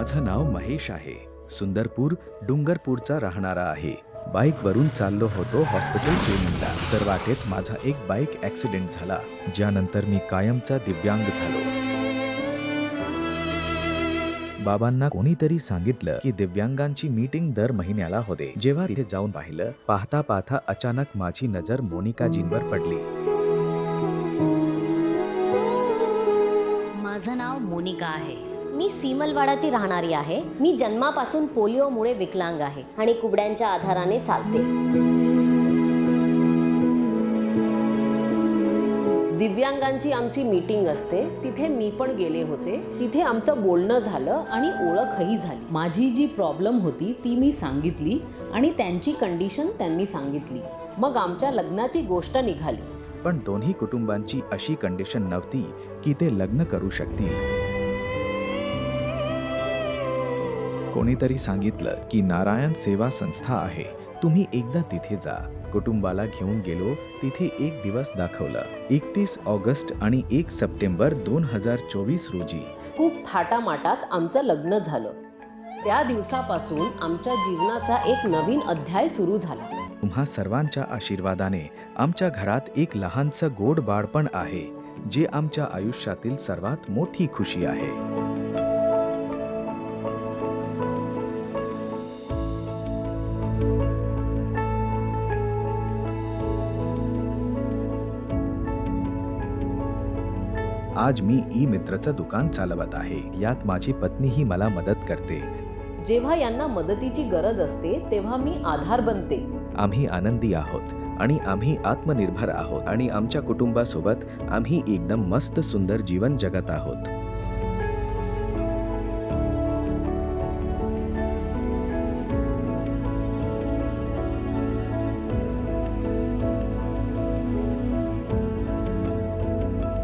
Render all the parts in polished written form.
माझं नाव महेश आहे. सुंदरपूर डुंगरपूरचा राहणारा आहे. बाईकवरून चाललो होतो हॉस्पिटल ट्रेनिंगला, तर वाटेत माझा एक बाईक ॲक्सिडेंट झाला, ज्यानंतर मी कायमचा दिव्यांग झालो. बाबांना कोणीतरी सांगितलं की दिव्यांगांची मीटिंग दर महिन्याला होते. जेव्हा तिथे जाऊन पाहिलं, पाहता पाहता अचानक माझी नजर मोनिकाजींवर पडली. माझं नाव मोनिका आहे. मी सीमलवाडाची राहणारी आहे. मी जन्मापासून पोलिओमुळे विकलांग आहे आणि कुबड्यांच्या आधाराने चालते. दिव्यांगांची आमची मीटिंग असते, तिथे मी पण गेले होते. तिथे आमचं बोलणं झालं आणि ओळखही झाली. माझी जी प्रॉब्लेम होती ती मी सांगितली आणि त्यांची कंडिशन त्यांनी सांगितली. मग आमच्या लग्नाची गोष्ट निघाली. पण दोन्ही कुटुंबांची अशी कंडिशन नव्हती की ते लग्न करू शकतील. कोणीतरी सांगितलं की नारायण सेवा संस्था आहे, तुम्ही एकदा तिथे जा. कुटुंबाला घेऊन गेलो. तिथे एक दिवस दाखवलं. 31 ऑगस्ट आणि 1 सप्टेंबर 2024 रोजी खूप थाटामाटात आमचं लग्न झालं. त्या दिवसापासून आमच्या जीवनाचा एक नवीन अध्याय सुरू झाला. तुम्हा सर्वांच्या आशीर्वादाने आमच्या घरात एक लहानसं गोड बाळपण आहे, जे आमच्या आयुष्यातील सर्वात मोठी खुशी आहे. आज मी ई मित्रचं दुकान चालवत आहे. यात माझी पत्नीही मला मदत करते. जेव्हा यांना मदतीची गरज असते तेव्हा मी आधार बनते. आम्ही आनंदी आहोत आणि आम्ही आत्मनिर्भर आहोत आणि आमच्या कुटुंबासोबत आम्ही एकदम मस्त सुंदर जीवन जगत आहोत.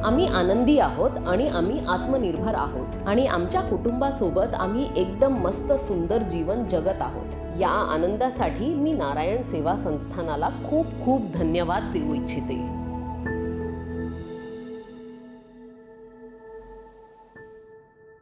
आम्ही आनंदी आहोत आणि आम्ही आत्मनिर्भर आहोत आणि आमच्या कुटुंबासोबत आम्ही एकदम मस्त सुंदर जीवन जगत आहोत. या आनंदासाठी मी नारायण सेवा संस्थानाला खूप खूप धन्यवाद देऊ इच्छिते.